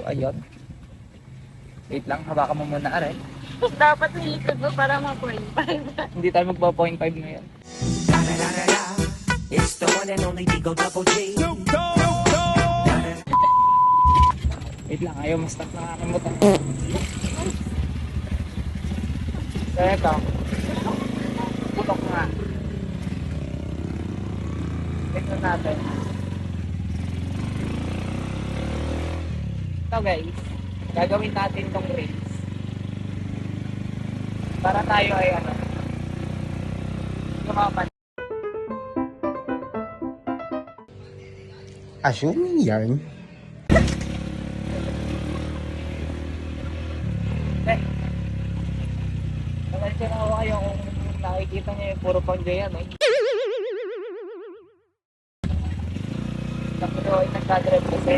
ayun. Wait lang, hawakan mo muna are. Dapat nilikod mo para ma-point 5. Hindi tayo magpa-point 5 ngayon. It's the one and only Digo Double G. Wait lang, ayaw ma-stop ng aking motor. So ito, putok nga. Tignan natin. Ito guys, gagawin natin tong race. Para tayo ay ano, lumaban. Assuming yarn. Pasensya na ako kayo kung nakikita niyo yung puro pang yan eh. Tapos ay nagkadrive kasi.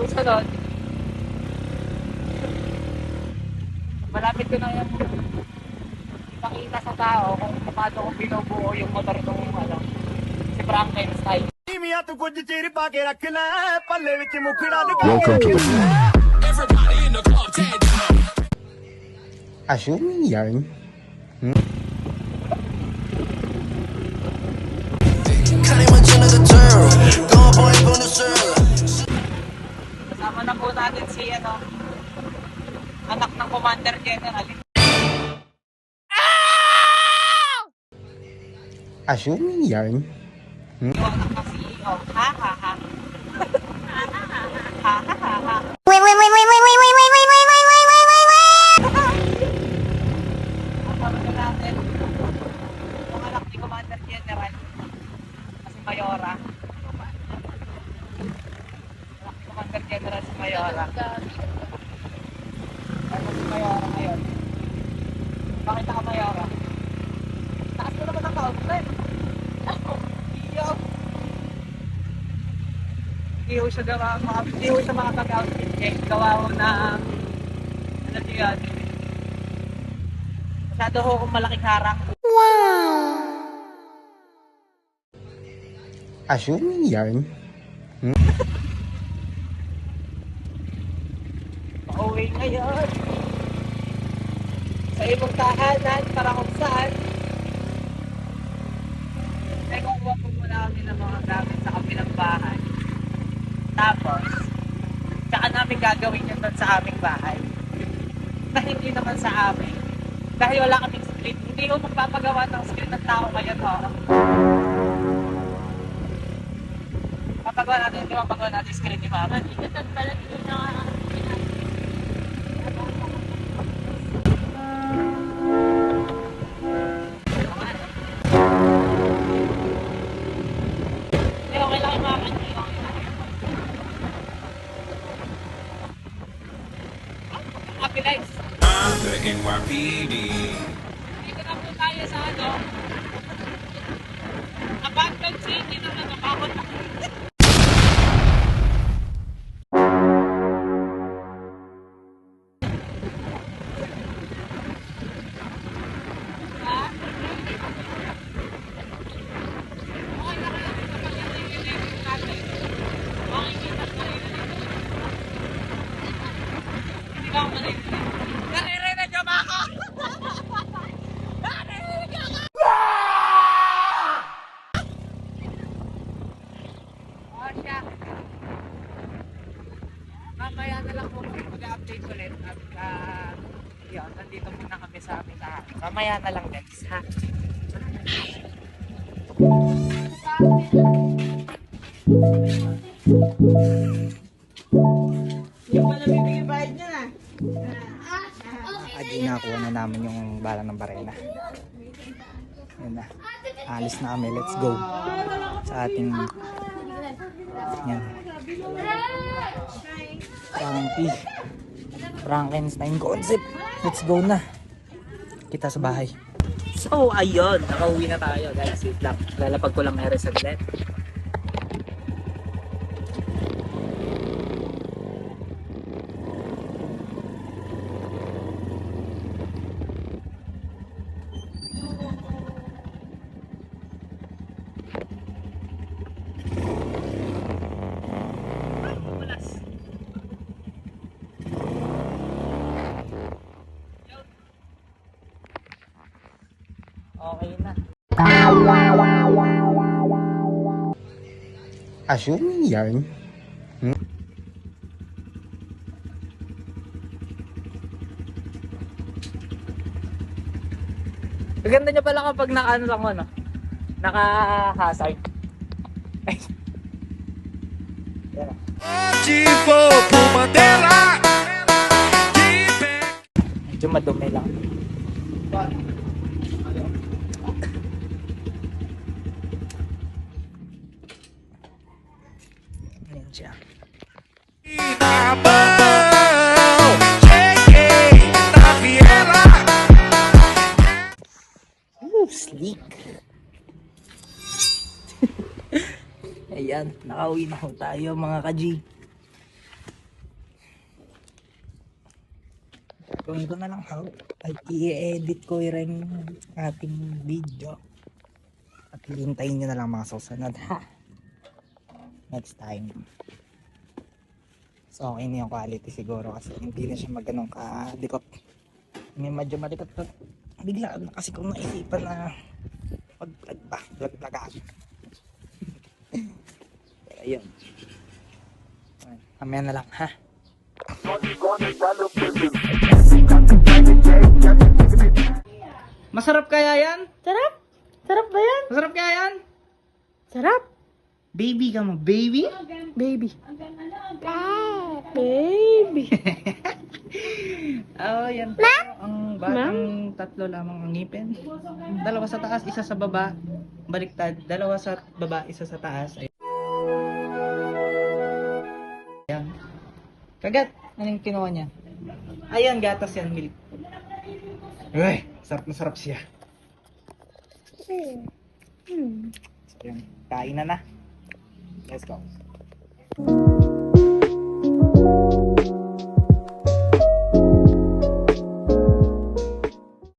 Susunod, malapit ko na yung ipakita sa tao kung paano ko binubuo yung motor ng ano, si Frankenstein. Welcome to Assuming yarn. Kasama na po natin si ano, anak ng Commander General. Assuming yarn. Yung anak ng CEO. Ha ha ha. Ha ha ha ha. Kasama na natin yung anak ni Commander General. Si Mayora. Anak ni Commander General si Mayora. Ano si Mayora ngayon? Bakit ka Mayora? Taas ko naman ang ka-outlet. Iyo. Iyo siya gawa, iyo siya makapag-outfit eh. Gawa ko na, ano yun? Masyado ho kung malaking harang. Assuming yarn. Pauwi ngayon. Sa ibang tahanan, para kung saan. Ay, kukuha po muna kami ng mga gamit sa kabilang bahay. Tapos, tsaka namin gagawin yun doon sa aming bahay. Na hindi naman sa amin. Dahil wala kaming screen. Hindi ko magpapagawa ng screen ng tao ngayon, ho. Papagawa natin, hindi mapagawa natin screen ni Mama. Ikatag pala dito na Hindi, okay lang yung mga kanyo. Capitalize. The NYPD. Dito na po tayo sa ano. Abandoned city na nakakot na. Naririnig niyo ba ako? Naririnig niyo ako! Oh, siya. Mamaya na lang po kami mag-update ulit at yun, nandito muna kami sa aming tahan. Mamaya na lang guys, ha? yung pala bibigyan bayad niya na. Agi nakuha na namin yung bala ng barena. Yun na. Alis na kami. Let's go. Sa ating yan. Frankenstein concept. Let's go na. Kita sa bahay. So, ayun. Nakauwi na tayo guys. Wait lang. Lalapag ko lang ere saglit. Assuming yarn. Maganda niya pala kapag naka-ano lang ano. Naka-hazard. Ay. Yan. Tipo Pumandera. Medyo madumi lang. Ayan siya. Ooh, sleek. Ayan, nakauwi na ho tayo mga ka-G. Gawin ko na lang ho. Ay, i-edit ko rin ating video. At hihintayin nyo na lang mga susunod ha. Next time. So okay na yung quality siguro kasi hindi na siya magganong kadikot. Medyo malikot na. Bigla na kasi kung naisipan na mag-vlog ba? Vlog ako. Ayun. Mamaya na lang ha. Masarap kaya yan? Sarap? Sarap ba yan? Masarap kaya yan? Sarap. Baby ka mo, baby? Baby. Baby. Oh, yan po. Ang batang tatlo lamang ang ngipin. Dalawa sa taas, isa sa baba. Baliktad. Dalawa sa baba, isa sa taas. Ayan. Kagat. Anong kinuha niya? Ayan, gatas yan, milk. Uy, sarap na sarap siya. So, yan. Kain na na. Let's go.